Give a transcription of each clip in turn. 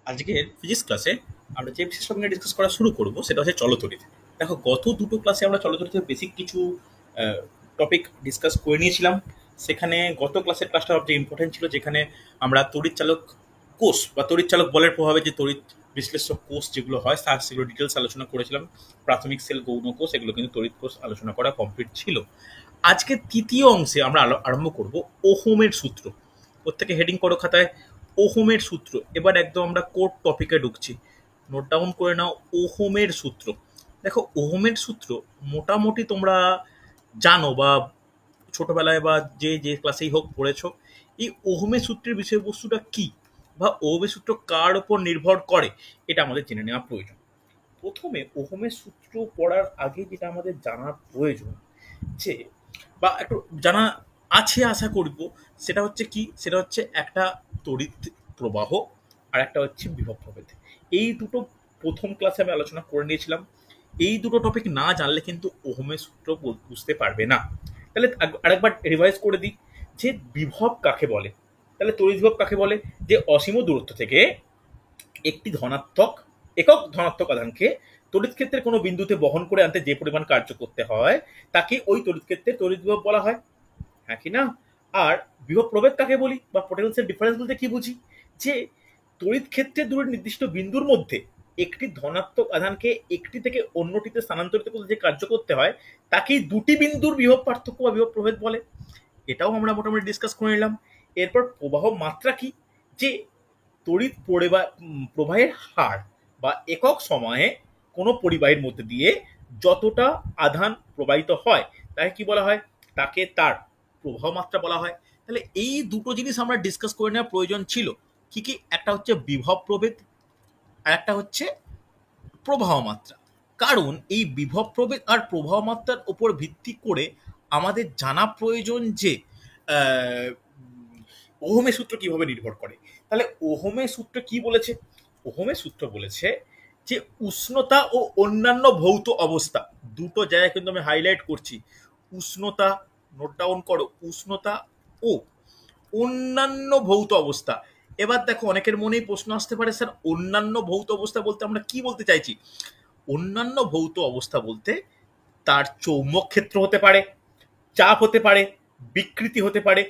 আজকের ফিজিক্স ক্লাসে আমরা যে বিষয়ের সঙ্গে ডিসকাস করা শুরু করব সেটা হচ্ছে চলতরিৎ। দেখো, গত দুটো ক্লাসে আমরা চলতরিতের বেসিক কিছু টপিক ডিসকাস করে নিয়েছিলাম। সেখানে গত ক্লাসের ক্লাসটা সবচেয়ে ইম্পর্টেন্ট ছিল, যেখানে আমরা তড়িৎ চালক কোষ বা তড়িৎ চালক বলের প্রভাবে যে তড়িৎ বিশ্লেষক কোষ যেগুলো হয় তার সেগুলো ডিটেলস আলোচনা করেছিলাম। প্রাথমিক সেল, গৌণ কোষ, এগুলো কিন্তু তড়িৎ কোষ আলোচনা করা কমপ্লিট ছিল। আজকে তৃতীয় অংশে আমরা আরম্ভ করব ওহমের সূত্র। প্রত্যেকে হেডিং করো খাতায়, ওহমের সূত্র। এবার একদম আমরা কোর টপিকে ঢুকছি, নোট ডাউন করে নাও। ওহমের সূত্র, দেখো ওহমের সূত্র মোটামুটি তোমরা জানো বা ছোটবেলায় বা যে যে ক্লাসেই হোক পড়েছো। এই ওহমের সূত্রের বিষয়বস্তুটা কি বা ওহমের সূত্র কার উপর নির্ভর করে এটা আমাদের জেনে নেওয়া প্রয়োজন। প্রথমে ওহমের সূত্র পড়ার আগে যেটা আমাদের জানার প্রয়োজন, যে বা একটু জানা আছে আশা করব, সেটা হচ্ছে কি, সেটা হচ্ছে একটা তড়িৎ প্রবাহ আর একটা হচ্ছে বিভব প্রভেদ। এই দুটো প্রথম ক্লাসে আমি আলোচনা করে নিয়েছিলাম। এই দুটো টপিক না জানলে কিন্তু ওহমের সূত্র বুঝতে পারবে না। তাহলে আরেকবার রিভাইজ করে দিই, যে বিভব কাকে বলে। তাহলে তড়িৎ বিভব কাকে বলে? যে অসীম দূরত্ব থেকে একটি ধনাত্মক একক ধনাত্মক আধানকে তড়িৎ ক্ষেত্রের কোনো বিন্দুতে বহন করে আনতে যে পরিমাণ কার্য করতে হয় তাকে ওই তড়িৎ ক্ষেত্রে তড়িৎ বিভব বলা হয়, হ্যাঁ কি না? আর বিভব প্রভেদ কাকে বলি বা পোটেনশিয়াল ডিফারেন্স বলতে কি বুঝি? যে তড়িৎ ক্ষেত্রে দুটি নির্দিষ্ট বিন্দুর মধ্যে একটি ধনাত্মক আধানকে একটি থেকে অন্যটিতে স্থানান্তরিত করতে যে কার্য করতে হয় তাকেই দুটি বিন্দুর বিভব পার্থক্য বা বিভব প্রভেদ বলে। এটাও আমরা মোটামুটি ডিসকাস করে নিলাম। এরপর প্রবাহ মাত্রা কি? যে তড়িৎ প্রবাহের হার বা একক সময়ে কোনো পরিবাহীর মধ্যে দিয়ে যতটা আধান প্রবাহিত হয় তাকে কি বলা হয়? তাকে তার প্রবাহ মাত্রা বলা হয়। তাহলে এই দুটো জিনিস আমরা ডিসকাস করে নেওয়ার প্রয়োজন ছিল। কি কি? একটা হচ্ছে বিভব প্রভেদ আর একটা হচ্ছে প্রবাহ মাত্রা। কারণ এই বিভব প্রভেদ আর প্রবাহ মাত্রার উপর ভিত্তি করে আমাদের জানা প্রয়োজন যে ওহমের সূত্র কিভাবে নির্ভর করে। তাহলে ওহমের সূত্র কি বলেছে? ওহমের সূত্র বলেছে যে উষ্ণতা ও অন্যান্য ভৌত অবস্থা, দুটো জায়গায় কিন্তু আমি হাইলাইট করছি। উষ্ণতা, নোট ডাউন করো, উষ্ণতা ও অন্যান্য ভৌত অবস্থা। এবার দেখো, অনেকের মনেই প্রশ্ন আসতে পারে, স্যার অন্যান্য ভৌত অবস্থা বলতে আমরা কি বলতে চাইছি? অন্যান্য ভৌত অবস্থা বলতে তার চৌম্বক ক্ষেত্র হতে পারে, চাপ হতে পারে, বিকৃতি হতে পারে।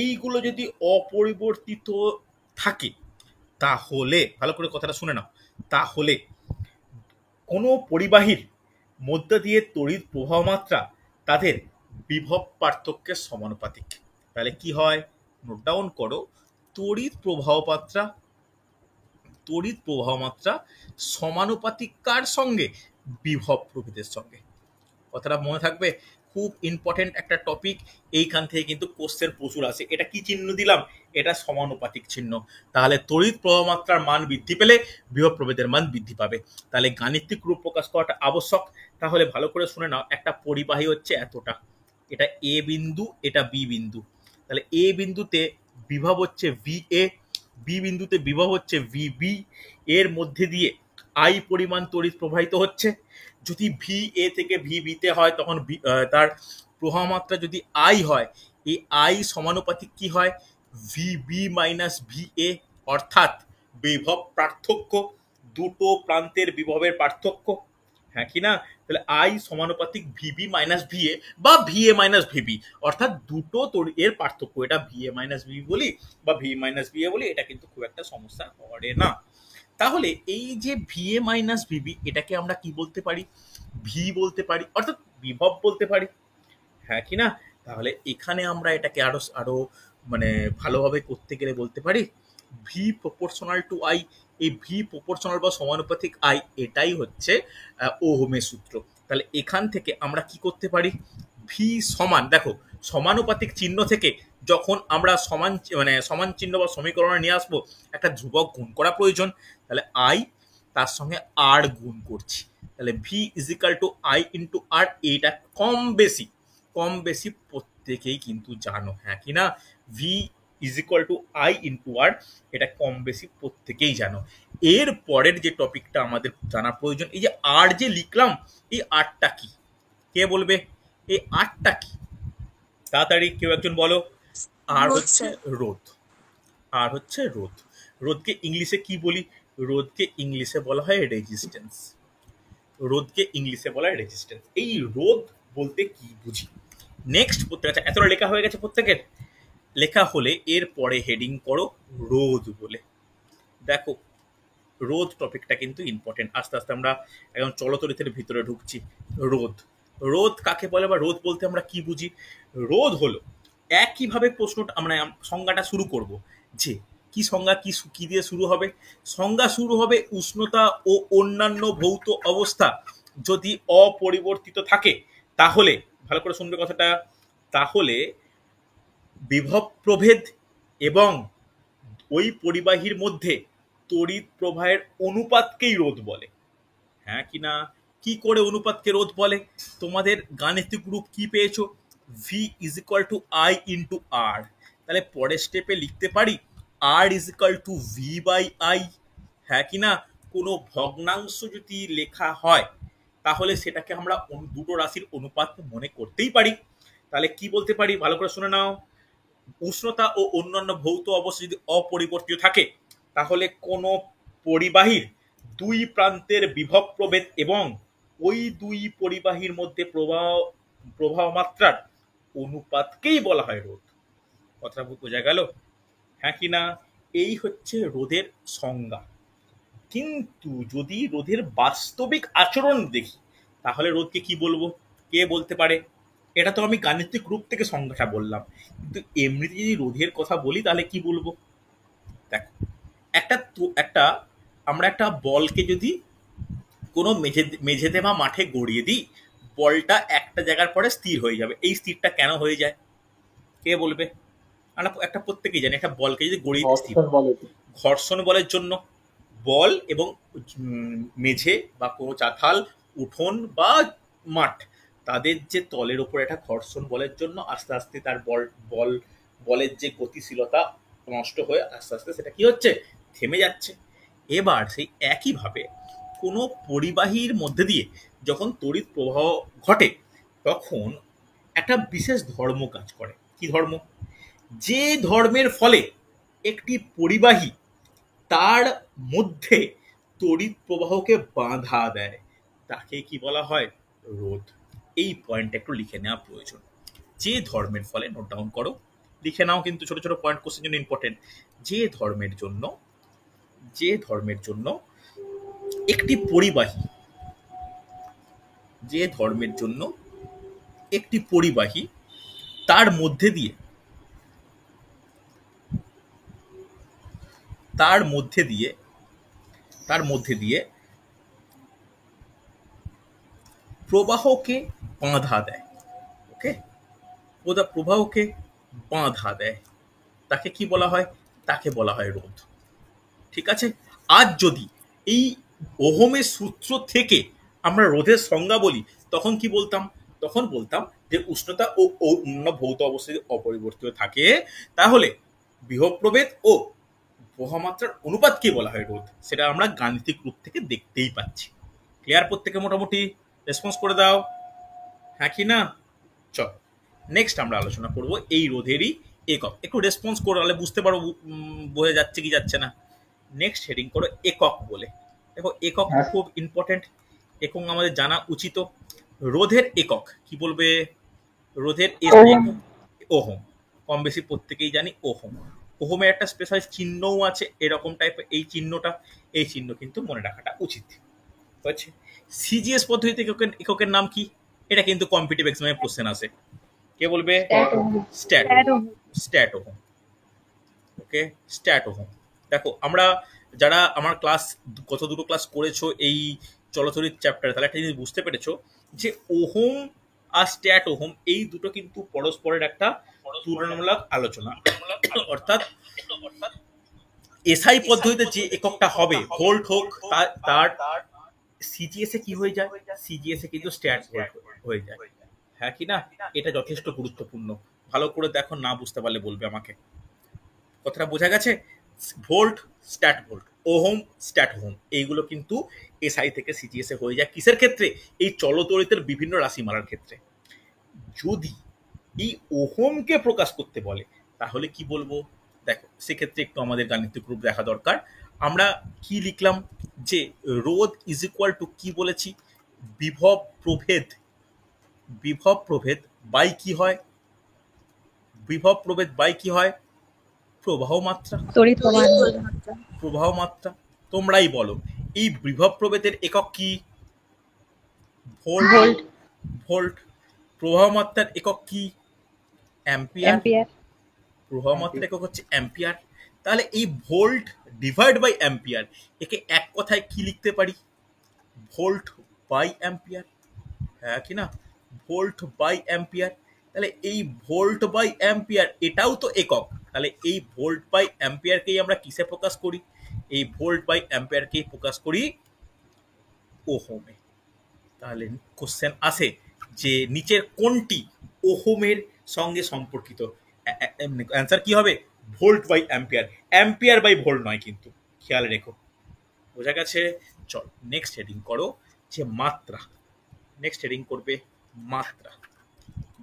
এইগুলো যদি অপরিবর্তিত থাকে তাহলে, ভালো করে কথাটা শুনে নাও, তাহলে কোনো পরিবাহীর মধ্য দিয়ে তড়িৎ প্রবাহ মাত্রা তাদের বিভব পার্থক্যের সমানুপাতিক। তাহলে কি হয়? নোট ডাউন করো, তড়িৎ প্রবাহ মাত্রা সমানুপাতিক কার সঙ্গে? বিভব প্রভেদের সঙ্গে। কথাটা মনে থাকবে, খুব ইম্পর্টেন্ট একটা টপিক। এইখান থেকে কিন্তু কোশ্চেন প্রচুর আসে। এটা কি চিহ্ন দিলাম? এটা সমানুপাতিক চিহ্ন। তাহলে তড়িৎ প্রবাহ মাত্রার মান বৃদ্ধি পেলে বিভব প্রভেদের মান বৃদ্ধি পাবে। তাহলে গাণিতিক রূপ প্রকাশ করাটা আবশ্যক। তাহলে ভালো করে শুনে নাও, একটা পরিবাহী হচ্ছে এতটা, এটা এ বিন্দু, এটা বি বিন্দু। তাহলে এ বিন্দুতে বিভব হচ্ছে ভি এ, বি বিন্দুতে বিভব হচ্ছে ভি বি। এর মধ্যে দিয়ে আই পরিমাণ তড়িৎ প্রবাহিত হচ্ছে। যদি ভি এ থেকে ভি বিতে হয় তখন তার প্রবাহ মাত্রা যদি আই হয়, এই আই সমানুপাতিক কি হয়? V B minus V A, অর্থাৎ বিভব পার্থক্য, দুটো প্রান্তের বিভবের পার্থক্য, হ্যাঁ কি না? তাহলে আই সমানুপাতিক ভিবি মাইনাস ভিএ বা ভিএ মাইনাস ভিবি, অর্থাৎ দুটো এর পার্থক্য। এটা ভিএ মাইনাস ভি বলি বা ভি মাইনাস ভিএ বলি, এটা কিন্তু খুব একটা সমস্যা করে না। তাহলে এই যে ভিএ মাইনাস ভিবি, এটাকে আমরা কি বলতে পারি? ভি বলতে পারি, অর্থাৎ বিভব বলতে পারি, হ্যাঁ কি না? তাহলে এখানে আমরা এটাকে আরো আরো মানে ভালোভাবে করতে গেলে বলতে পারি ভি প্রপোর্শনাল টু আই। এই ভি প্রপোর্শনাল বা সমানুপাতিক আই, এটাই হচ্ছে ওহমের সূত্র। তাহলে এখান থেকে আমরা কি করতে পারি? ভি সমান, দেখো সমানুপাতিক চিহ্ন থেকে যখন আমরা সমান চিহ্ন বা সমীকরণে নিয়ে আসবো, একটা ধ্রুবক গুণ করা প্রয়োজন। তাহলে আই তার সঙ্গে আর গুণ করছি। তাহলে V is equal to I into R. এইটা কম বেশি প্রত্যেকেই কিন্তু জানো, হ্যাঁ কি না? V is equal to I into R, এটা কম বেশি প্রত্যেকেই জানো। এর পরের যে টপিকটা আমাদের জানা প্রয়োজন, এই যে আর যে লিখলাম, এই আরটা কি? কে বলবে এই আরটা কি? তাড়াতাড়ি কেউ একজন বলো। আর রোদ হচ্ছে স্যার। রোধ। আর হচ্ছে রোধ। রোধকে ইংলিশে কি বলি? রোধকে ইংলিশে বলা হয় রেজিস্ট্যান্স। রোধকে ইংলিশে বলা হয় রেজিস্ট্যান্স। এই রোধ বলতে কি বুঝি? নেক্সট প্রত্যেক এতটা লেখা হয়ে গেছে প্রত্যেকের? লেখা হলে এর পরে হেডিং করো রোধ বলে। দেখো রোধ টপিকটা কিন্তু ইম্পর্টেন্ট। আস্তে আস্তে আমরা একদম চলতরিতের ভিতরে ঢুকছি। রোধ, রোধ কাকে বলে বা রোধ বলতে আমরা কি বুঝি? রোধ হলো একইভাবে প্রশ্ন আমরা সংজ্ঞাটা শুরু করব যে কি সংজ্ঞা, কি দিয়ে শুরু হবে? সংজ্ঞা শুরু হবে উষ্ণতা ও অন্যান্য ভৌত অবস্থা যদি অপরিবর্তিত থাকে, তাহলে ভালো করে শুনবে কথাটা, তাহলে বিভব প্রভেদ এবং ওই পরিবাহীর মধ্যে তড়িৎ প্রবাহের অনুপাতকেই রোধ বলে। হ্যাঁ কি না? কি করে অনুপাতকে রোধ বলে? তোমাদের গাণিতিক রূপ কি পেয়েছো? V is equal to I into R. তাহলে পরের স্টেপে লিখতে পারি R is equal to V by I. হ্যাঁ কি না? কোনো ভগ্নাংশ যদি লেখা হয় তাহলে সেটাকে আমরা দুটো রাশির অনুপাত মনে করতেই পারি। তাহলে কি বলতে পারি ভালো করে শুনে নাও। উষ্ণতা ও অন্যান্য ভৌত অবস্থা যদি অপরিবর্তিত থাকে, তাহলে কোন পরিবাহীর দুই প্রান্তের বিভব প্রভেদ এবং ওই দুই পরিবাহীর মধ্যে প্রবাহ মাত্রার অনুপাতকেই বলা হয় রোধ। কথা বোঝা গেল? হ্যাঁ কি না? এই হচ্ছে রোধের সংজ্ঞা। কিন্তু যদি রোধের বাস্তবিক আচরণ দেখি তাহলে রোধকে কি বলবো? কে বলতে পারে? এটা তো আমি গাণিতিক রূপ থেকে সংজ্ঞাটা বললাম, কিন্তু এমনিতে যদি রোধের কথা বলি তাহলে কি বলবো? দেখো একটা আমরা একটা বলকে যদি কোনো মেঝেতে বা মাঠে গড়িয়ে দিই, বলটা একটা জায়গার পরে স্থির হয়ে যাবে। এই স্থিরটা কেন হয়ে যায়? কে বলবে? আমরা একটা প্রত্যেকেই জানি একটা বলকে যদি গড়িয়ে দিই স্থির, ঘর্ষণ বলের জন্য। বল এবং মেঝে বা কোনো চাতাল, উঠোন বা মাঠ, তাদের যে তলের উপর একটা ঘর্ষণ বলের জন্য আস্তে আস্তে তার বলের যে গতিশীলতা নষ্ট হয়ে আস্তে আস্তে সেটা কি হচ্ছে? থেমে যাচ্ছে। এবার সেই একইভাবে কোনো পরিবাহীর মধ্যে দিয়ে যখন তড়িৎ প্রবাহ ঘটে, তখন একটা বিশেষ ধর্ম কাজ করে। কি ধর্ম? যে ধর্মের ফলে একটি পরিবাহী তার মধ্যে তড়িৎ প্রবাহকে বাধা দেয়, তাকে কি বলা হয়? রোধ। এই পয়েন্ট একটু লিখে নেওয়া প্রয়োজন। যে ধর্মের ফলে, নোট ডাউন করো, লিখে নাও, কিন্তু ছোট ছোট পয়েন্ট কোশ্চেন জন্য ইম্পর্টেন্ট। যে ধর্মের জন্য একটি পরিবাহী, যে ধর্মের জন্য একটি পরিবাহী তার মধ্যে দিয়ে প্রবাহকে বাধা দেয়। ওকে, প্রবাহকে বাধা দেয়, তাকে কি বলা হয়? তাকে বলা হয় রোধ। ঠিক আছে? আজ যদি এই ওহমের সূত্র থেকে আমরা রোধের সংজ্ঞা বলি, তখন কি বলতাম? তখন বলতাম যে উষ্ণতা ও অন্য ভৌত অবস্থা যদি অপরিবর্তিত থাকে, তাহলে বিভব প্রভেদ ও প্রবাহমাত্রার অনুপাতকে বলা হয় রোধ। সেটা আমরা গাণিতিক রূপ থেকে দেখতেই পাচ্ছি। ক্লিয়ার? প্রত্যেকে মোটামুটি রেসপন্স করে দাও, হ্যাঁ কি না? চল নেক্সট আমরা আলোচনা করব এই রোধেরই একক। একটু রেসপন্স করলে বুঝতে পারো বোঝা যাচ্ছে কি যাচ্ছে না। নেক্সট হেডিং করো একক বলে। দেখো একক খুব ইম্পর্টেন্ট, একক আমাদের জানা উচিত। রোধের একক কি বলবে? রোধের ওহম, কম বেশি প্রত্যেকেই জানি ওহম। ওহমের একটা স্পেশাল চিহ্নও আছে এরকম টাইপের, এই চিহ্ন কিন্তু মনে রাখাটা উচিত। বুঝছে? সিজিএস পদ্ধতিতে এককের নাম কি? এটা কিন্তু কম্পিটিটিভ এক্সামে কোশ্চেন আসে। কে বলবে? Statohm. Okay, statohm. দেখো আমরা যারা আমার ক্লাস গত দুটো ক্লাস করেছো এই চলতরিৎ চ্যাপ্টারে, তাহলে একটা জিনিস বুঝতে পেরেছো যে ওহম আর স্ট্যাট ওহম এই দুটো কিন্তু পরস্পরের একটা তুলনামূলক আলোচনা। অর্থাৎ এসআই পদ্ধতিতে যে এককটা হবে ভোল্ট হোক, তার সিজিএস এ কি হয়ে যায়? সিজিএস এ কিন্তু স্ট্যাট ভোল্ট হয়ে যায়। হ্যাঁ কি না? এটা যথেষ্ট গুরুত্বপূর্ণ। ভালো করে দেখো, না বুঝতে পারলে বলবে আমাকে। কথাটা বোঝা গেছে? Volt, stat volt, ohm, stat ohm, এইগুলো কিন্তু এসআই থেকে সিজিএস এ হয়ে যায়। কিসের ক্ষেত্রে? এই চলতরিতের বিভিন্ন রাশিমালার ক্ষেত্রে। যদি এই ওহমকে প্রকাশ করতে বলে তাহলে কি বলবো? দেখো সেক্ষেত্রে একটু আমাদের গাণিতিক রূপ দেখা দরকার। আমরা কি লিখলাম যে রোধ ইজ ইকুয়াল টু কি বলেছি, বিভব প্রভেদ, বিভব প্রভেদ বাই কি হয়, বিভব প্রভেদ বাই কি হয়, প্রবাহ মাত্রা, তড়িৎ প্রবাহ প্রবাহ মাত্রা। তোমরাই বলো এই বিভব প্রভেদের একক কি, ভোল্ট, ভোল্ট ভোল্ট। প্রবাহ মাত্রার একক কি, অ্যাম্পিয়ার, অ্যাম্পিয়ার প্রবাহ মাত্রার একক হচ্ছে অ্যাম্পিয়ার। তাহলে এই ভোল্ট ডিভাইড বাই অ্যাম্পিয়ার, একে এক কথায় কি লিখতে পারি, ভোল্ট বাই অ্যাম্পিয়ার, হ্যাঁ কি না, ভোল্ট বাই অ্যাম্পিয়ার। তাহলে এই ভোল্ট বাই অ্যাম্পিয়ার এটাও তো একক, তাহলে এই ভোল্ট বাই অ্যাম্পিয়ারকেই আমরা কিসে প্রকাশ করি, এই ভোল্ট বাই অ্যাম্পিয়ারকেই প্রকাশ করি ওহমে। তাহলে কোশ্চেন আসে যে নিচের কোনটি ওহমের সঙ্গে সম্পর্কিত, অ্যান্সার কি হবে, volt by ampere, ampere by volt নয় কিন্তু, খেয়াল রেখো। বোঝা গেছে? চল নেক্সট হেডিং করো যে মাত্রা, নেক্সট হেডিং করবে মাত্রা।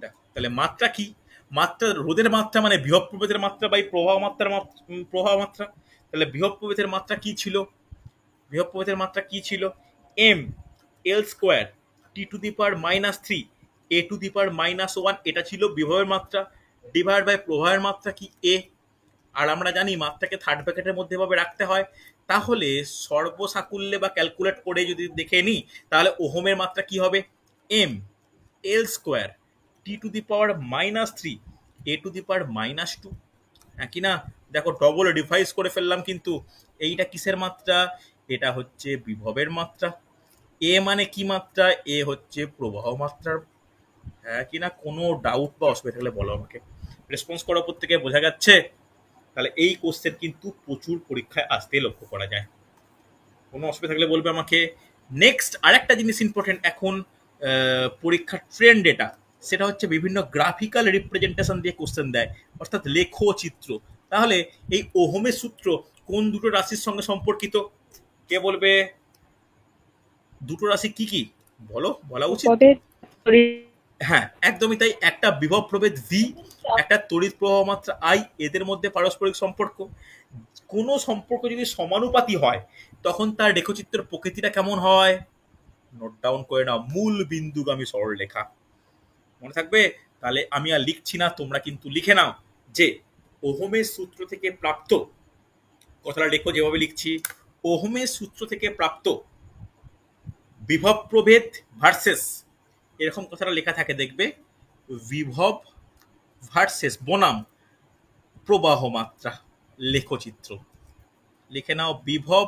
দেখো তাহলে মাত্রা কি, মাত্রা রোধের মাত্রা মানে বিভব প্রভেদের মাত্রা বাই প্রবাহ মাত্রার প্রবাহ মাত্রা। তাহলে বিভব প্রভেদের মাত্রা কি ছিল, বিভব প্রভেদের মাত্রা কি ছিল, M L square T to the power -3 A to the power -1, এটা ছিল বিভবের মাত্রা, ডিভাইড বাই প্রবাহের মাত্রা কি এ। আর আমরা জানি মাত্রাকে থার্ড ব্র্যাকেটের মধ্যে ভাবে রাখতে হয়। তাহলে সর্বসাকুল্যে বা ক্যালকুলেট করে যদি দেখে নিই, তাহলে ওহমের মাত্রা কি হবে, M L square T to the power -3 A to the power -2, হ্যাঁ কি না। দেখো ডবল ডিভাইস করে ফেললাম, কিন্তু এইটা কিসের মাত্রা, এটা হচ্ছে বিভবের মাত্রা। এ মানে কি মাত্রা, এ হচ্ছে প্রবাহ মাত্রার, হ্যাঁ কি না। কোনো ডাউট বা অসুবিধা থাকলে বলো আমাকে, রেসপন্স করার পর থেকে বোঝা যাচ্ছে। তাহলে এই কোশ্চেন কিন্তু প্রচুর পরীক্ষায় আসতে লক্ষ্য করা যায়, কোনো অসুবিধা থাকলে বলবে আমাকে। নেক্সট আরেকটা জিনিস ইম্পর্টেন্ট এখন পরীক্ষার ট্রেন্ড এটা, সেটা হচ্ছে বিভিন্ন গ্রাফিক্যাল রিপ্রেজেন্টেশন দিয়ে কোশ্চেন দেয়, অর্থাৎ লেখচিত্র। তাহলে এই ওহমের সূত্র কোন দুটো রাশির সঙ্গে সম্পর্কিত, কে বলবে, দুটো রাশি কি কি বলো, বলা উচিত। হ্যাঁ একদমই তাই, একটা বিভব প্রভেদ ভি, একটা তড়িৎ প্রবাহ মাত্রা আই, এদের মধ্যে পারস্পরিক সম্পর্ক। কোনো সম্পর্ক যদি সমানুপাতি হয় তখন তার রেখচিত্রের প্রকৃতিটা কেমন হয়, নোট ডাউন করে নাও, মূল বিন্দুগামী সরলরেখা, মনে থাকবে। তাহলে আমি আর লিখছি না, তোমরা কিন্তু লিখে নাও যে ওহমের সূত্র থেকে প্রাপ্ত, কথাটা লেখো যেভাবে লিখছি, ওহমের সূত্র থেকে প্রাপ্ত বিভব প্রভেদ ভার্সেস, এরকম কথাটা লেখা থাকে দেখবে, বিভব ভার্সেস বনাম প্রবাহ মাত্রা লেখচিত্র, লিখে নাও বিভব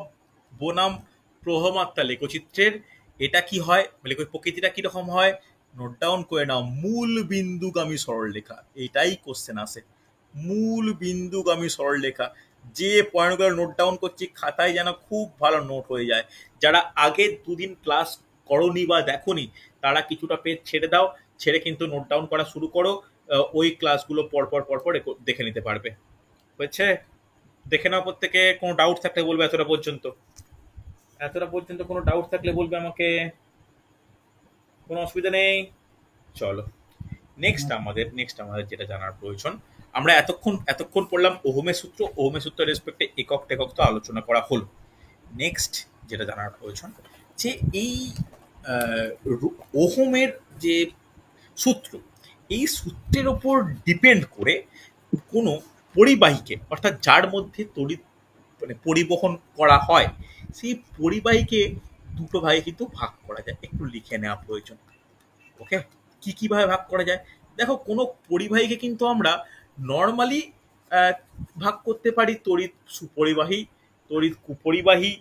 বনাম প্রবাহ মাত্রা লেখচিত্রের এটা কি হয়, প্রকৃতিটা কিরকম হয়, নোট ডাউন করে নাও, মূল বিন্দুগামী সরলরেখা। এটাই কোশ্চেন আসে, মূল বিন্দুগামী সরলরেখা। যে পয়েন্টগুলো নোট ডাউন করছি খাতায় যেন খুব ভালো নোট হয়ে যায়। যারা আগে দুদিন ক্লাস করনি বা দেখোনি তারা কিছুটা পেজ ছেড়ে দাও, ছেড়ে কিন্তু নোট ডাউন করা শুরু করো, ওই ক্লাসগুলো পরপর পরপর দেখে নিতে পারবে। হয়েছে? দেখে নাও প্রত্যেকে, কোনো ডাউট থাকলে বলবে এতটা পর্যন্ত, এতটা পর্যন্ত কোনো ডাউট থাকলে বলবে আমাকে, কোনো অসুবিধা নেই। চলো নেক্সট আমাদের যেটা জানার প্রয়োজন, আমরা এতক্ষণ পড়লাম ওহমের সূত্র, ওহমের সূত্র রেসপেক্টে একক টেকক তো আলোচনা করা হলো। নেক্সট যেটা জানার প্রয়োজন যে এই ওহমের যে সূত্র, এই সূত্রের ওপর ডিপেন্ড করে কোনো পরিবাহীকে, অর্থাৎ যার মধ্যে তড়িৎ মানে পরিবহন করা হয়, সেই পরিবাহীকে দুটো ভাগে কিন্তু ভাগ করা যায়, একটু লিখে নেওয়া প্রয়োজন। ওকে, কি কিভাবে ভাগ করা যায়, দেখো কোনো পরিবাহীকে কিন্তু আমরা নর্মালি ভাগ করতে পারি তড়িৎ সুপরিবাহী, তড়িৎ কুপরিবাহী,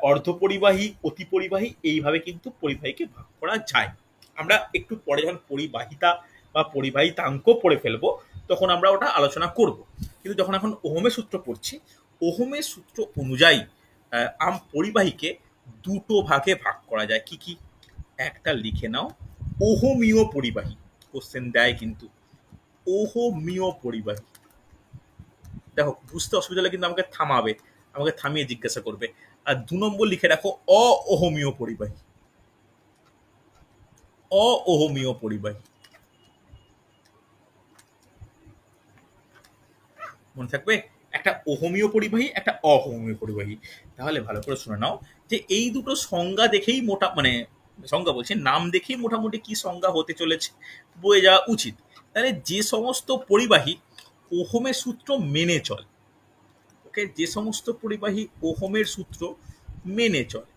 অর্ধপরিবাহী, অতি পরিবাহী, এইভাবে কিন্তু পরিবাহীকে ভাগ করা যায়। আমরা একটু পরে যখন পরিবাহিতা বা পরিবাহিতাঙ্ক পড়ে ফেলবো তখন আমরা ওটা আলোচনা করব, কিন্তু যখন এখন ওহমের সূত্র পড়ছি, ওহমের সূত্র অনুযায়ী পরিবাহীকে দুটো ভাগে ভাগ করা যায়। কি কি, একটা লিখে নাও, ওহমীয় পরিবাহী, কোশ্চেন দেয় কিন্তু, ওহমীয় পরিবাহী। দেখো বুঝতে অসুবিধা হলে কিন্তু আমাকে থামাবে, আমাকে থামিয়ে জিজ্ঞাসা করবে। আর 2 নম্বর লিখে রাখো অওহমীয় পরিবাহী, অওহমীয় পরিবাহী, মনে থাকবে। একটা ওহমীয় পরিবাহী, একটা অহমীয় পরিবাহী। তাহলে ভালো করে শুনে নাও যে এই দুটো সংজ্ঞা দেখেই মানে সংজ্ঞা বলছি, নাম দেখেই মোটামুটি কি সংজ্ঞা হতে চলেছে বয়ে যাওয়া উচিত। তাহলে যে সমস্ত পরিবাহী ওহমের সূত্র মেনে চলে, ওকে, যে সমস্ত পরিবাহী ওহমের সূত্র মেনে চলে,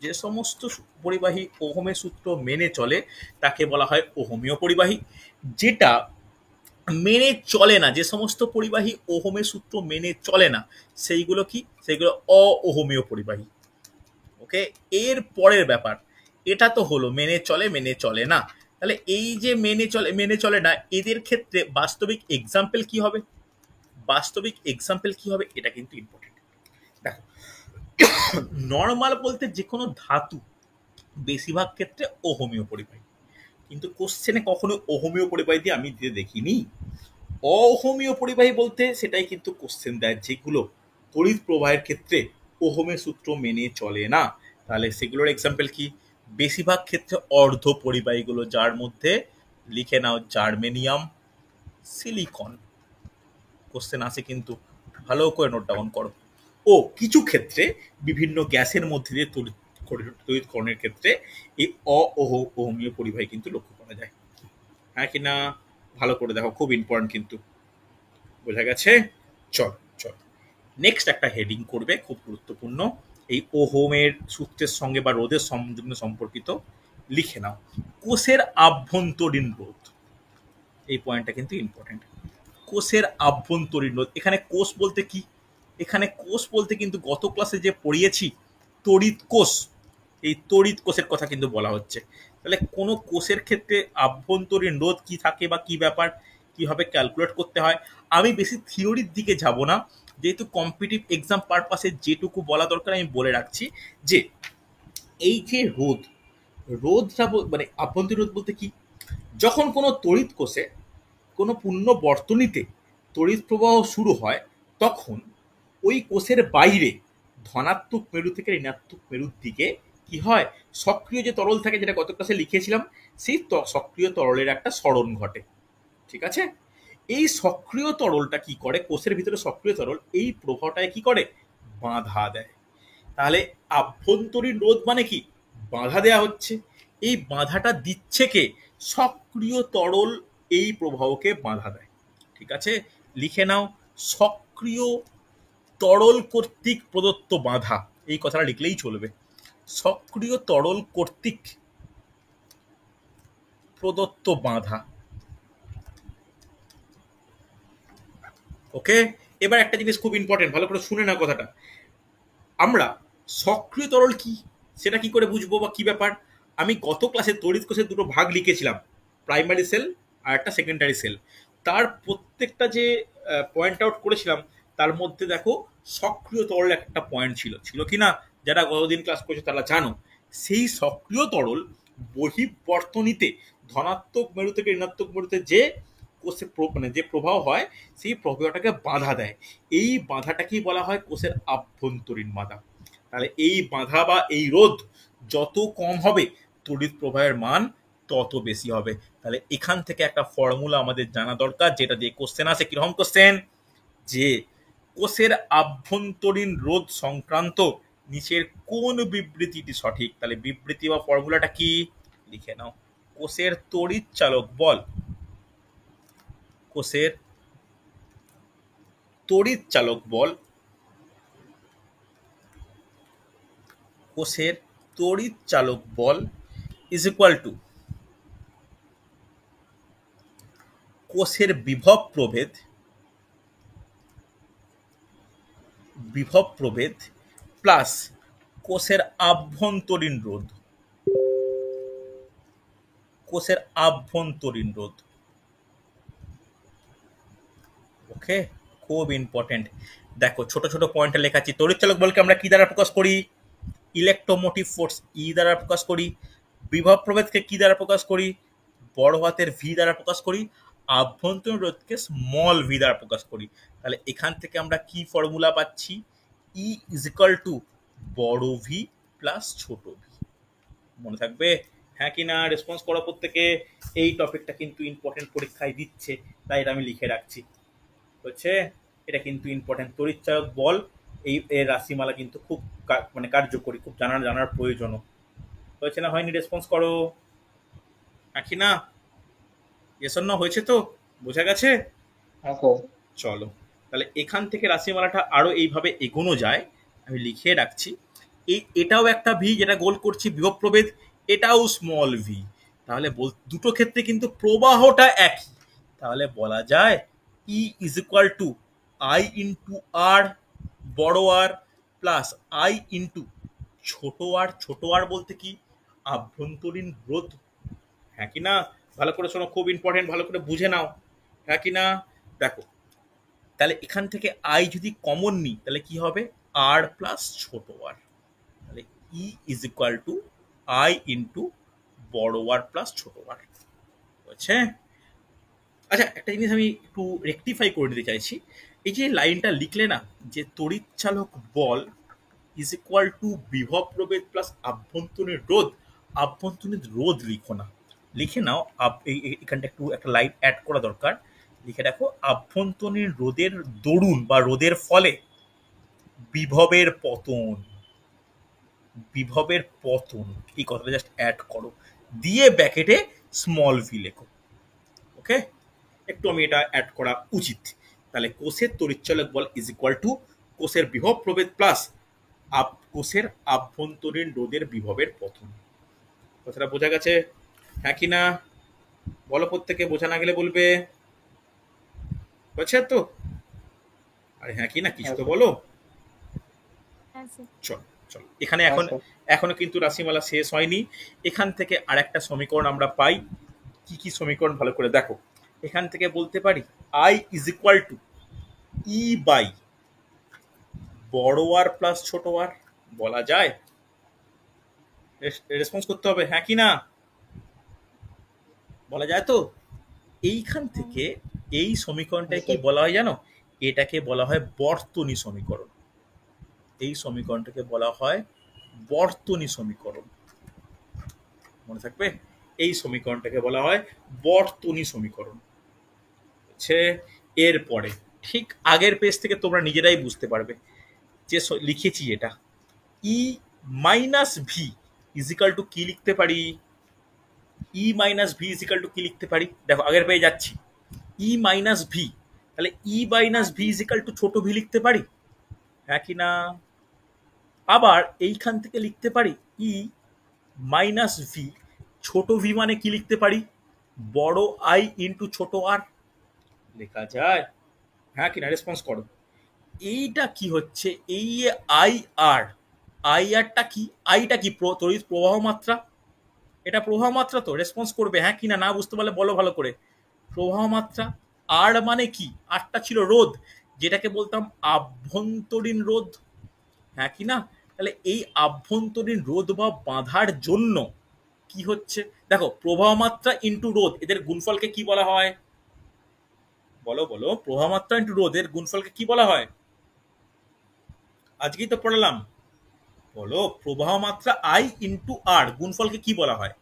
যে সমস্ত পরিবাহী ওহমের সূত্র মেনে চলে তাকে বলা হয় ওহমীয় পরিবাহী। যেটা মেনে চলে না, যে সমস্ত পরিবাহী ওহমের সূত্র মেনে চলে না, সেইগুলো কি, সেইগুলো অওহমীয় পরিবাহী। ওকে, এর পরের ব্যাপার, এটা তো হলো মেনে চলে মেনে চলে না। তাহলে এই যে মেনে চলে না, এদের ক্ষেত্রে বাস্তবিক এক্সাম্পল কি হবে, বাস্তবিক এক্সাম্পল কি হবে, এটা কিন্তু ইম্পর্টেন্ট। দেখো, নর্মাল বলতে যে কোনো ধাতু বেশিরভাগ ক্ষেত্রে ওহমীয় পরিবাহী, কিন্তু কোশ্চেনে কখনো ওহমীয় পরিবাহী দিয়ে আমি দিতে দেখিনি। অহমীয় পরিবাহী বলতে সেটাই কিন্তু কোশ্চেন দেয়, যেগুলো তড়িৎ প্রবাহের ক্ষেত্রে ওহমের সূত্র মেনে চলে না। তাহলে সেগুলোর এক্সাম্পল কি, বেশিরভাগ ক্ষেত্রে অর্ধ পরিবাহীগুলো, যার মধ্যে লিখে নাও জার্মেনিয়াম, সিলিকন। কোশ্চেন আসে কিন্তু, ভালো করে নোট ডাউন করো। ও কিছু ক্ষেত্রে বিভিন্ন গ্যাসের মধ্যে দিয়ে তড়িৎকরণের ক্ষেত্রে এই অহমীয় পরিবাহী কিন্তু লক্ষ্য করা যায়। হ্যাঁ কিনা ভালো করে দেখো, খুব ইম্পর্টেন্ট কিন্তু। বোঝা গেছে? চল চল, নেক্সট একটা হেডিং করবে খুব গুরুত্বপূর্ণ, এই ওহমের সূত্রের সঙ্গে বা রোধের সঙ্গে সম্পর্কিত। লিখে নাও কোষের আভ্যন্তরীণ রোধ। এই পয়েন্টটা কিন্তু ইম্পর্টেন্ট। কোষের আভ্যন্তরীণ রোধ, এখানে কোষ বলতে কি, এখানে কোষ বলতে কিন্তু গত ক্লাসে যে পড়িয়েছি তড়িৎ কোষ, এই তড়িৎ কোষের কথা কিন্তু বলা হচ্ছে। তাহলে কোনো কোষের ক্ষেত্রে আভ্যন্তরীণ রোধ কি থাকে বা কি ব্যাপার, কিভাবে ক্যালকুলেট করতে হয়, আমি বেশি থিওরির দিকে যাব না, যেহেতু কম্পিটিটিভ এক্সাম পারপাসে যেটুকু বলা দরকার আমি বলে রাখছি। যে এই যে রোধ, রোধটা মানে আভ্যন্তরীণ রোধ বলতে কি, যখন কোনো তড়িৎ কোষে কোনো পূর্ণ বর্তনীতে তড়িৎ প্রবাহ শুরু হয়, তখন ওই কোষের বাইরে ধনাত্মক মেরু থেকে ঋণাত্মক মেরুর দিকে কি হয়, সক্রিয় যে তরল থাকে, যেটা গত ক্লাসে লিখেছিলাম, সেই সক্রিয় তরলের একটা সরণ ঘটে। ঠিক আছে, এই সক্রিয় তরলটা কি করে, কোষের ভিতরে সক্রিয় তরল এই প্রবাহটায় কি করে, বাধা দেয়। তাহলে আভ্যন্তরীণ রোধ মানে কি, বাধা দেয়া হচ্ছে। এই বাধাটা দিচ্ছে কে, সক্রিয় তরল এই প্রবাহকে বাধা দেয়। ঠিক আছে, লিখে নাও সক্রিয় তরল কর্তৃক প্রদত্ত বাধা, এই কথাটা লিখলেই চলবে। সক্রিয় তরল কর্তৃক প্রদত্ত বাধা। ওকে, এবার একটা জিনিস খুব ইম্পর্টেন্ট, ভালো করে শুনে না কথাটা। আমরা সক্রিয় তরল কি, সেটা কি করে বুঝবো বা কি ব্যাপার, আমি গত ক্লাসে তড়িৎ কোষের দুটো ভাগ লিখেছিলাম, প্রাইমারি সেল আর একটা সেকেন্ডারি সেল। তার প্রত্যেকটা যে পয়েন্ট আউট করেছিলাম, তার মধ্যে দেখো সক্রিয় তরল একটা পয়েন্ট ছিল, ছিল কি না, যারা গতদিন ক্লাস করেছে তারা জানো। সেই সক্রিয় তরল বহির্বর্তনীতে ধনাত্মক মেরু থেকে ঋণাত্মক মেরুতে যে কোষে মানে যে প্রবাহ হয়, সেই প্রবাহটাকে বাধা দেয়। এই বাধাটাকেই বলা হয় কোষের আভ্যন্তরীণ বাধা। তাহলে এই বাধা বা এই রোধ যত কম হবে, তড়িৎ প্রবাহের মান তত বেশি হবে। তাহলে এখান থেকে একটা ফর্মুলা আমাদের জানা দরকার, যেটা দিয়ে কোশ্চেন আসে। কিরকম কোশ্চেন, যে কোষের আভ্যন্তরীণ রোধ সংক্রান্ত নিচের কোন বিবৃতিটি সঠিক। তাহলে বিবৃতি বা ফর্মুলাটা কি, লিখে নাও কোষের তড়িৎ চালক বল, কোষের তড়িৎ চালক বল, কোষের তড়িৎ চালক বল ইজ ইকুয়াল টু কোষের বিভব প্রভেদ, বিভব প্রভেদ প্লাস কোষের আভ্যন্তরীণ রোধ, কোষের আভ্যন্তরীণ রোধ। ওকে, খুব ইম্পর্টেন্ট। দেখো ছোট ছোট পয়েন্টে লেখাচ্ছি। তড়িৎ চালক বলকে আমরা কি দ্বারা প্রকাশ করি, ইলেকট্রোমোটিভ ফোর্স ই দ্বারা প্রকাশ করি। বিভব প্রভেদকে কি দ্বারা প্রকাশ করি, বড় হাতের ভি দ্বারা প্রকাশ করি। আভ্যন্তরীণ রোধকে স্মল ভি দ্বারা প্রকাশ করি। তাহলে এখান থেকে আমরা কি ফর্মুলা পাচ্ছি, ই ইজ ইকুয়াল টু বড় ভি প্লাস ছোট ভি। মনে থাকবে? হ্যাঁ কি না, রেসপন্স করো প্রত্যেকে। এই টপিকটা কিন্তু ইম্পর্টেন্ট, পরীক্ষায় দিচ্ছে, তাই এটা আমি লিখে রাখছি। হচ্ছে, এটা কিন্তু ইম্পর্টেন্ট। তড়িৎচালক বল এর রাশিমালা কিন্তু খুব মানে কার্যকরী, খুব জানার প্রয়োজনও। হয়েছে না হয়নি? রেসপন্স করো। নাকি না? না হয়েছে তো? বোঝা গেছে? হ্যাঁ স্যার। চলো, তাহলে এখান থেকে রাশিমালাটা আরো এইভাবে এগোনো যায়। আমি লিখে রাখছি। এটাও একটা ভি যেটা গোল করছি, বিভব প্রভেদ, এটাও স্মল ভি। তাহলে দুটো ক্ষেত্রে কিন্তু প্রবাহটা একই। তাহলে বলা যায় E is equal to I into R বড় আর প্লাস আই ইন্টু ছোট আর। ছোট আর বলতে কি? আভ্যন্তরীণ রোধ। হ্যাঁ কি না? ভালো করে শোনো, খুব ইম্পর্টেন্ট, ভালো করে বুঝে নাও। হ্যাঁ কি না? দেখো, তাহলে এখান থেকে আই যদি কমন নিই তাহলে কি হবে? আর প্লাস ছোট আর। তাহলে E is equal to I into বড় আর প্লাস ছোট আর। বুঝছে? আচ্ছা, একটা জিনিস আমি একটু রেকটিফাই করে দিতে চাইছি। এই যে লাইনটা লিখলে না, যে তড়িৎচালক বল ইজ ইকুয়াল টু বিভব প্রভেদ প্লাস আভ্যন্তরীণ রোধ। আভ্যন্তরীণ রোধ লিখো না, লিখে নাও এখানটা একটু একটা লাইন অ্যাড করা দরকার। লিখে দেখো আভ্যন্তরীণ রোধের দরুন বা রোধের ফলে বিভবের পতন। বিভবের পতন, এই কথাটা জাস্ট অ্যাড করো, দিয়ে ব্যাকেটে স্মল ভি লেখো। ওকে, একটু আমি এটা অ্যাড করা উচিত। তাহলে কোষের তড়িৎচালক বল ইজ ইকুয়াল টু কোষের বিভব প্রভেদ প্লাস কোষের আভ্যন্তরীণ রোধের বিভবের পতন। কথাটা বোঝা গেছে? হ্যাঁ কি না? বলো, প্রত্যেকে। বোঝা না গেলে বলবে। বুঝছে তো? আরে হ্যাঁ কি না, কিছু হ্যাঁ তো স্যার। বলো। হ্যাঁ স্যার। চল চল, এখানে হ্যাঁ এখন স্যার। এখনো কিন্তু রাশিমালা শেষ হয়নি। এখান থেকে আরেকটা সমীকরণ আমরা পাই। কি কি সমীকরণ? ভালো করে দেখো। এখান থেকে বলতে পারি I is equal to E by বড় আর প্লাস ছোট আর। বলা যায়? রেসপন্স করতে হবে, হ্যাঁ কি না? বলা যায় তো? এইখান হ্যাঁ। থেকে এই হ্যাঁ সমীকরণটাকে কি স্যার। বলা হয় জানো? এটাকে বলা হয় বর্তনী সমীকরণ। এই সমীকরণটাকে বলা হয় বর্তনী সমীকরণ। মনে থাকবে? এই সমীকরণটাকে বলা হয় বর্তনী সমীকরণ। হচ্ছে এরপরে ঠিক আগের পেজ থেকে তোমরা নিজেরাই বুঝতে পারবে যে লিখেছি এটা ই মাইনাস ভি ইজিক্যাল টু কি লিখতে পারি? ই মাইনাস ভি ইজিক্যাল টু কি লিখতে পারি? দেখো, আগের পেয়ে যাচ্ছি। ই মাইনাস ভি, তাহলে ই মাইনাস ভি ইজিক্যাল টু ছোট ভি লিখতে পারি। হ্যাঁ কি না? আবার এইখান থেকে লিখতে পারি ই মাইনাস ভি, ছোট ভি মানে কি লিখতে পারি? বড় আই ইন্টু ছোট আর। লেখা যায়? হ্যাঁ কিনা? রেসপন্স করো। এইটা কি হচ্ছে? এই আই আর, আই আরটা কি? আইটা কি? তড়িৎ প্রবাহ মাত্রা। এটা প্রবাহ মাত্রা তো। রেসপন্স করবে হ্যাঁ কিনা? না বুঝতে পারলে বলো ভালো করে। প্রবাহ মাত্রা। আর মানে কি? আরটা ছিল রোধ, যেটাকে বলতাম আভ্যন্তরীণ রোধ। হ্যাঁ কি না? তাহলে এই আভ্যন্তরীণ রোধ বা বাঁধার জন্য কি হচ্ছে? দেখো, প্রবাহ মাত্রা ইন্টু রোধ, এদের গুণফলকে কি বলা হয়? বলো বলো, প্রবাহ মাত্রা ইন্টু রোধের গুণফলকে কি বলা হয়? আজকেই তো পড়ালাম। বলো, প্রবাহ মাত্রা আই ইন্টু আর, গুণফলকে কি বলা হয়?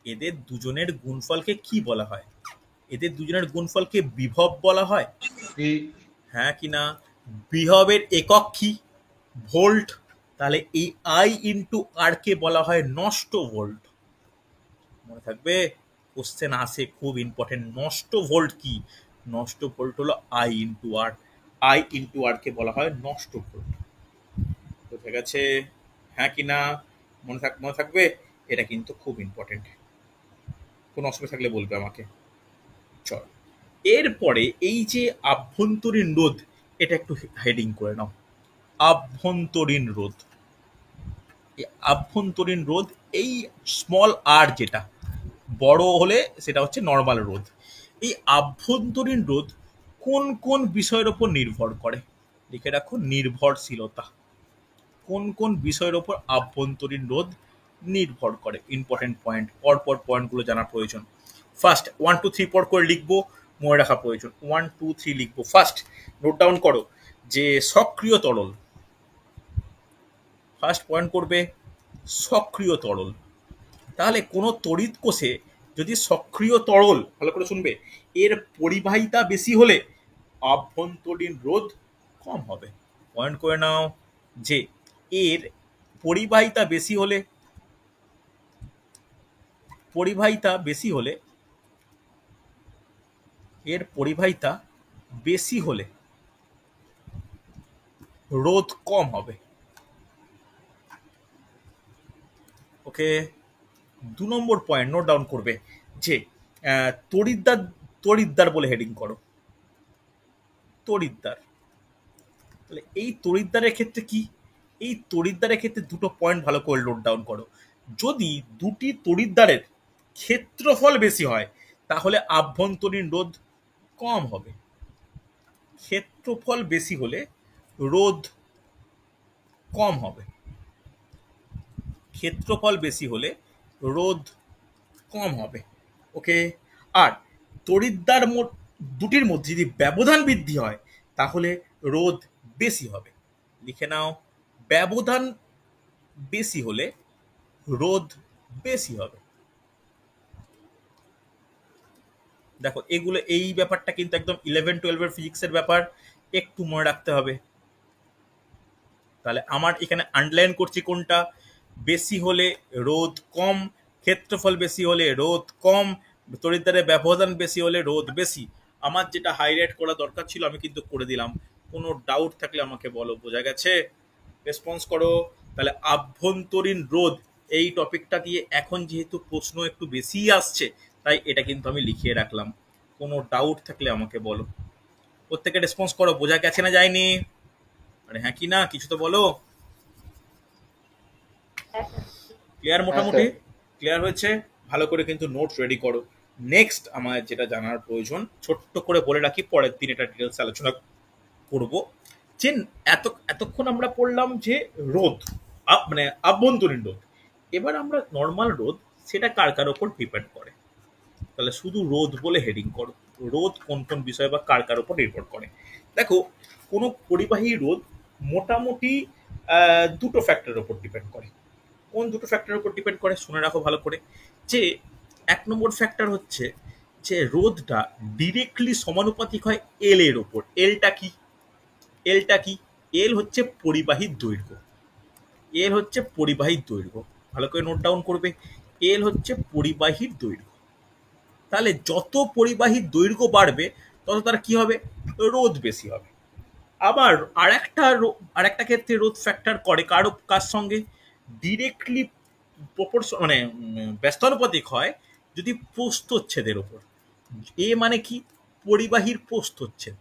এদের দুজনের গুণফলকে কি বলা হয়? এদের দুজনের গুণফলকে বিভব বলা হয়। হ্যাঁ কি না? বিভবের একক কি? ভোল্ট। তাহলে এই আই ইন্টু আর কে বলা হয় নষ্ট ভোল্ট। মনে থাকবে? কোশ্চেন আসে, খুব ইম্পর্টেন্ট। নষ্ট ভোল্ট কি? নষ্ট ভোল্ট হলো I into R. I into R কে বলা হয় নষ্ট ভোল্ট। বোঝা গেছে? হ্যাঁ কি না? মনে থাকবে? এটা কিন্তু খুব ইম্পর্টেন্ট। কোনো অসুবিধা থাকলে বলবে আমাকে। চল, এরপরে এই যে আভ্যন্তরীণ রোধ, এটা একটু হেডিং করে নাও। আভ্যন্তরীণ রোধ। এই আভ্যন্তরীণ রোধ, এই স্মল আর যেটা, বড় হলে সেটা হচ্ছে নর্মাল রোধ। এই আভ্যন্তরীণ রোধ কোন কোন বিষয়ের ওপর নির্ভর করে? লিখে রাখো, নির্ভরশীলতা। কোন কোন বিষয়ের ওপর আভ্যন্তরীণ রোধ নির্ভর করে? ইম্পর্টেন্ট পয়েন্ট, পরপর পয়েন্টগুলো জানা প্রয়োজন। ফার্স্ট 1 2 3 পর করে লিখবো, মনে রাখা প্রয়োজন। 1 2 3 লিখবো। ফার্স্ট নোট ডাউন করো যে সক্রিয় তরল। ফার্স্ট পয়েন্ট করবে সক্রিয় তরল। তাহলে কোনো তড়িৎ কোষে যদি সক্রিয় তরল, ভালো করে শুনবে, এর পরিবাহিতা বেশি হলে আভ্যন্তরীণ রোধ কম হবে। পয়েন্ট করে নাও যে এর পরিবাহিতা বেশি হলে পরিবাহিতা বেশি হলে এর পরিবাহিতা বেশি হলে রোধ কম হবে। ওকে, 2 নম্বর পয়েন্ট নোট ডাউন করবে যে তড়িৎদ্বার তড়িৎদ্বার বলে হেডিং করো। তড়িৎদ্বার, তাহলে এই তড়িৎদ্বারের ক্ষেত্রে কি? এই তড়িৎদ্বারের ক্ষেত্রে দুটো পয়েন্ট ভালো করে নোট ডাউন করো। যদি দুটি তড়িৎদ্বারের ক্ষেত্রফল বেশি হয় তাহলে আভ্যন্তরীণ রোধ কম হবে। ক্ষেত্রফল বেশি হলে রোধ কম হবে। ক্ষেত্রফল বেশি হলে রোধ কম হবে। ওকে, আর তড়িৎদ্বার দুটির মধ্যে যদি ব্যবধান বৃদ্ধি হয় তাহলে রোধ বেশি হবে। লিখে নাও, ব্যবধান বেশি হলে রোধ বেশি হবে। দেখো এগুলো, এই ব্যাপারটা কিন্তু একদম 11-12 ফিজিক্সের ব্যাপার, একটু মনে রাখতে হবে। তাহলে আমার এখানে আন্ডারলাইন করছি কোনটা, বেশি হলে রোধ কম, ক্ষেত্রফল বেশি হলে রোধ কম, তড়িৎদ্বারের ব্যবধান বেশি হলে রোধ বেশি। আমার যেটা হাইলাইট করা দরকার ছিল আমি কিন্তু করে দিলাম। কোনো ডাউট থাকলে আমাকে বলো। বোঝা গেছে? রেসপন্স করো। তাহলে আভ্যন্তরীণ রোধ এই টপিকটা দিয়ে এখন যেহেতু প্রশ্ন একটু বেশিই আসছে তাই এটা কিন্তু আমি লিখিয়ে রাখলাম। কোনো ডাউট থাকলে আমাকে বলো। প্রত্যেকে রেসপন্স করো, বোঝা গেছে না যায়নি? আরে হ্যাঁ কি না, কিছু তো বলো। ক্লিয়ার? মোটামুটি ক্লিয়ার হয়েছে? ভালো করে কিন্তু নোট রেডি করো। নেক্সট আমার যেটা জানার প্রয়োজন, ছোট্ট করে বলে রাখি, পরের দিন এটা ডিটেলস আলোচনা করব। যে এতক্ষণ আমরা পড়লাম যে রোধ, মানে আভ্যন্তরীণ রোধ। এবার আমরা নর্মাল রোধ, সেটা কার কার ওপর ডিপেন্ড করে। তাহলে শুধু রোধ বলে হেডিং করো, রোধ কোন কোন বিষয় বা কার কার উপর নির্ভর করে। দেখো, কোনো পরিবাহী রোধ মোটামুটি দুটো ফ্যাক্টরের উপর ডিপেন্ড করে। কোন দুটো ফ্যাক্টরের উপর ডিপেন্ড করে শুনে রাখো ভালো করে। যে 1 নম্বর ফ্যাক্টর হচ্ছে যে রোধটা ডিরেক্টলি সমানুপাতিক হয় এল এর উপর। এলটা কি? এলটা কি? এল হচ্ছে পরিবাহীর দৈর্ঘ্য। এল হচ্ছে পরিবাহীর দৈর্ঘ্য, ভালো করে নোট ডাউন করবে। এল হচ্ছে পরিবাহীর দৈর্ঘ্য। তাহলে যত পরিবাহীর দৈর্ঘ্য বাড়বে তত তার কি হবে? রোধ বেশি হবে। আবার আরেকটা ক্ষেত্রে রোধ ফ্যাক্টর করে কার সঙ্গে? ডিরেক্টলি প্রপোর্শন, মানে ব্যস্তানুপাতিক হয় যদি প্রস্থচ্ছেদের উপর। এ মানে কি? পরিবাহীর প্রস্থচ্ছেদ।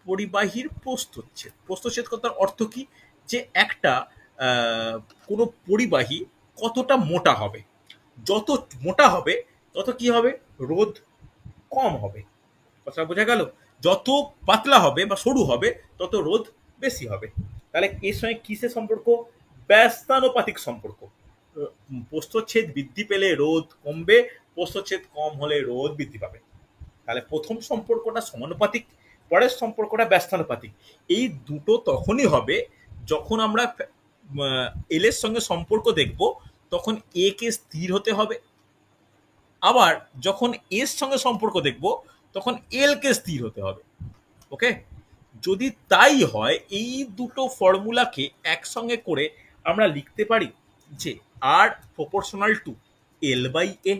পরিবাহীর প্রস্থচ্ছেদ। প্রস্থচ্ছেদ কথার অর্থ কি? যে একটা কোনো পরিবাহী কতটা মোটা হবে, যত মোটা হবে তত কি হবে? রোধ কম হবে। কথা বোঝা গেল? যত পাতলা হবে বা সরু হবে তত রোধ বেশি হবে। তাহলে এর সঙ্গে কিসের সম্পর্ক? ব্যস্তানুপাতিক সম্পর্ক। প্রস্থচ্ছেদ বৃদ্ধি পেলে রোধ কমবে, প্রস্থচ্ছেদ কম হলে রোধ বৃদ্ধি পাবে। তাহলে প্রথম সম্পর্কটা সমানুপাতিক, পরের সম্পর্কটা ব্যস্তানুপাতিক। এই দুটো তখনই হবে যখন আমরা এল এর সঙ্গে সম্পর্ক দেখব, তখন এ কে স্থির হতে হবে। আবার যখন এর সঙ্গে সম্পর্ক দেখব তখন এল কে স্থির হতে হবে। ওকে, যদি তাই হয় এই দুটো ফর্মুলাকে একসঙ্গে করে আমরা লিখতে পারি যে আর প্রপোর্শনাল টু এল বাই এ।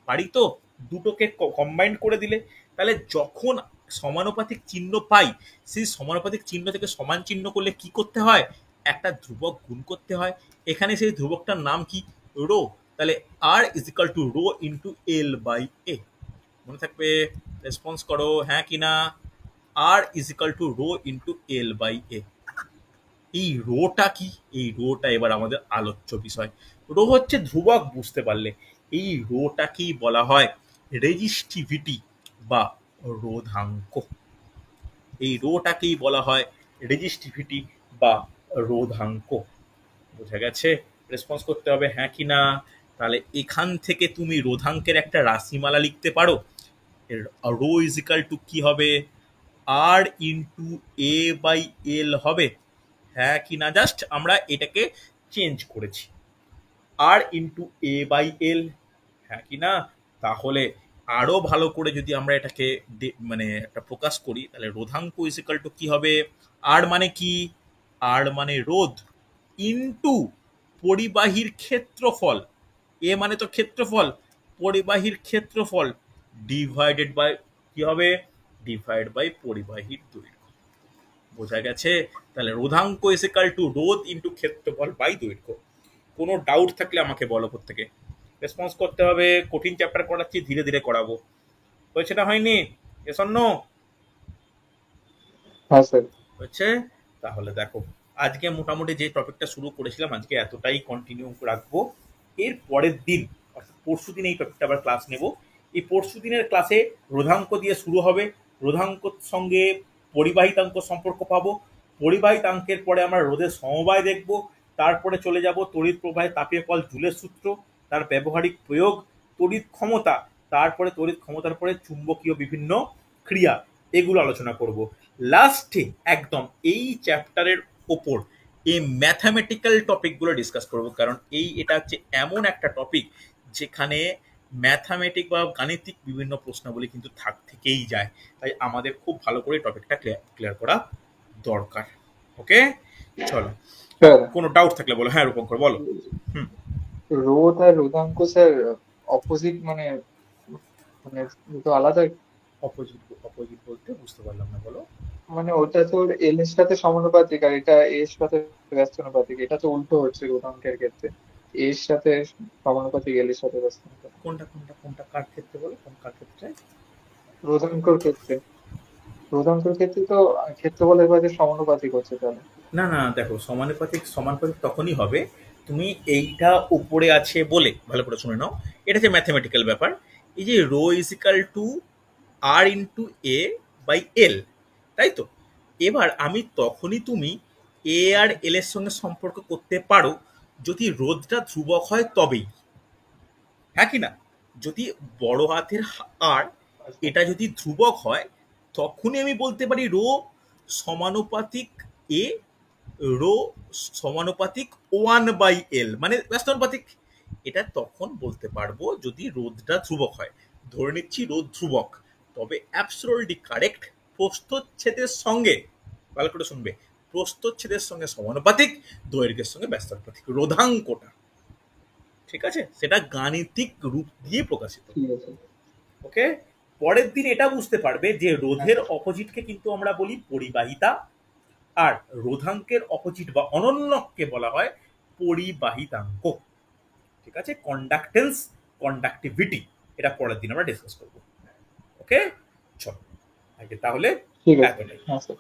পারি তো? দুটোকে কম্বাইন করে দিলে তাহলে যখন সমানুপাতিক চিহ্ন পাই, সেই সমানুপাতিক চিহ্ন থেকে সমান চিহ্ন করলে কি করতে হয়? একটা ধ্রুবক গুণ করতে হয়। এখানে সেই ধ্রুবকটার নাম কি? রো। তাহলে R is equal to rho into L by A. মনে থাকবে? রেসপন্স করো হ্যাঁ কি না। R is equal to rho into L by A. এই রোটা কি? এই রোটা এবার আমাদের আলোচ্য বিষয়। রো হচ্ছে ধ্রুবক, বুঝতে পারলে। এই রোটাকেই বলা হয় রেজিস্টিভিটি বা রোধাঙ্ক। এই রোটাকেই বলা হয় রেজিস্টিভিটি বা রোধাঙ্ক। বোঝা গেছে? রেসপন্স করতে হবে হ্যাঁ কি না। তাহলে এখান থেকে তুমি রোধাঙ্কের একটা রাশিমালা লিখতে পারো। রো ইজ ইকাল টু কি হবে? আর ইন্টু এ বাই এল হবে। হ্যাঁ কি না? জাস্ট আমরা এটাকে চেঞ্জ করেছি, আর ইন্টু এ বাই এল। হ্যাঁ কি না? তাহলে আরো ভালো করে যদি আমরা এটাকে মানে একটা প্রকাশ করি, তাহলে রোধাঙ্ক ইজিক্যাল টু কি হবে? আর মানে কি? আর মানে রোধ ইনটু পরিবাহীর ক্ষেত্রফল। এ মানে তো ক্ষেত্রফল, পরিবাহীর ক্ষেত্রফল ডিভাইডেড বাই কি হবে? ডিভাইড বাই পরিবাহীর দৈর্ঘ্য। বোঝা গেছে? তাহলে রোধাঙ্ক ইজিক্যাল টু রোধ ইনটু ক্ষেত্রফল বাই দৈর্ঘ্য। কোনো ডাউট থাকলে আমাকে বলো, থেকে রেসপন্স করতে হবে। কঠিন চ্যাপ্টার করাচ্ছি, ধীরে ধীরে করাবো। হয়েছে না হয়নি? Yes or no? হ্যাঁ স্যার। হচ্ছে। তাহলে দেখো, আজকে মোটামুটি যে টপিকটা শুরু করেছিলাম আজকে এতটাই কন্টিনিউ রাখবো। এর পরের দিন অর্থাৎ পরশু দিন এই টপিকটা আবার ক্লাস নেব। এই পরশু দিনের ক্লাসে রোধাঙ্ক দিয়ে শুরু হবে, রোধাঙ্কর সঙ্গে পরিবাহিতাঙ্ক সম্পর্ক পাবো, পরিবাহিতাঙ্কের পরে আমরা রোধের সমবায় দেখব, তারপরে চলে যাব তড়িৎ প্রবাহে তাপীয় কল জুলের সূত্র, তার ব্যবহারিক প্রয়োগ, তড়িৎ ক্ষমতা, তারপরে তড়িৎ ক্ষমতার পরে চুম্বকীয় বিভিন্ন ক্রিয়া, এগুলো আলোচনা করব। লাস্টে একদম এই চ্যাপ্টারের ওপর এই ম্যাথামেটিক্যাল টপিকগুলো ডিসকাস করব, কারণ এটা হচ্ছে এমন একটা টপিক যেখানে ম্যাথামেটিক বা গাণিতিক বিভিন্ন প্রশ্নাবলী কিন্তু থেকেই যায়। তাই আমাদের খুব ভালো করে টপিকটা ক্লিয়ার করা দরকার। ওকে, চলো। স্যার, কোনো ডাউট থাকলে বলো। হ্যাঁ রূপঙ্কর বলো। হুম। রোধ আর রোধাঙ্ক স্যার অপোজিট, মানে মানে দুটো আলাদা। অপোজিট? অপোজিট বলতে বুঝতে পারলাম না, বলো। মানে ওটা তো এল এর সাথে সমানুপাতিক আর এটা এ এর সাথে ব্যস্তানুপাতিক, এটা তো উল্টো হচ্ছে রোধাঙ্কের ক্ষেত্রে। এ এর সাথে সমানুপাতিক, এল এর সাথে ব্যস্তানুপাতিক। কোনটা কোনটা কোনটা কার ক্ষেত্রে বলো, কোন কার ক্ষেত্রে? রোধাঙ্কর ক্ষেত্রে। রোধাঙ্কর ক্ষেত্রে তো ক্ষেত্রফলের বাদে সমানুপাতিক হচ্ছে তাহলে। না না, দেখো, সমানুপাতিক সমানুপাতিক তখনই হবে তুমি এইটা উপরে আছে বলে। ভালো করে শুনে নাও, এটা হচ্ছে ম্যাথমেটিক্যাল ব্যাপার। এই যে rho is equal to R into A by L, তাই তো? এবার আমি তখনই তুমি এ আর এল এর সঙ্গে সম্পর্ক করতে পারো যদি রোধটা ধ্রুবক হয় তবেই, হ্যাঁ কি না? যদি বড় হাতের আর এটা যদি ধ্রুবক হয় তখনই আমি বলতে পারি রো সমানুপাতিক এ, রো সমানুপাতিক 1/L, মানে ব্যস্তানুপাতিক। এটা তখন বলতে পারবো যদি রোধটা ধ্রুবক হয়। ধরে নিচ্ছি রোধ ধ্রুবক, তবে অ্যাবসোলিউটলি কারেক্ট প্রস্থচ্ছেদের সঙ্গে, ভালো করে শুনবে, প্রস্থচ্ছেদের সঙ্গে সমানুপাতিক, দৈর্ঘ্যের সঙ্গে ব্যস্তানুপাতিক রোধাঙ্কটা। ঠিক আছে? সেটা গাণিতিক রূপ দিয়ে প্রকাশিত। ঠিক আছে। ওকে, পরের দিন এটা বুঝতে পারবে যে রোধের অপোজিটকে কিন্তু আমরা বলি পরিবাহিতা, আর রোধাঙ্কের অপোজিট বা অনন্যককে বলা হয় পরিবাহিতাঙ্ক। ঠিক আছে? কন্ডাক্টেন্স, কন্ডাক্টিভিটি, এটা পরের দিন আমরা ডিসকাস করবো। ওকে, চলো আজকে তাহলে ঠিক আছে। এতটাই। হ্যাঁ স্যার।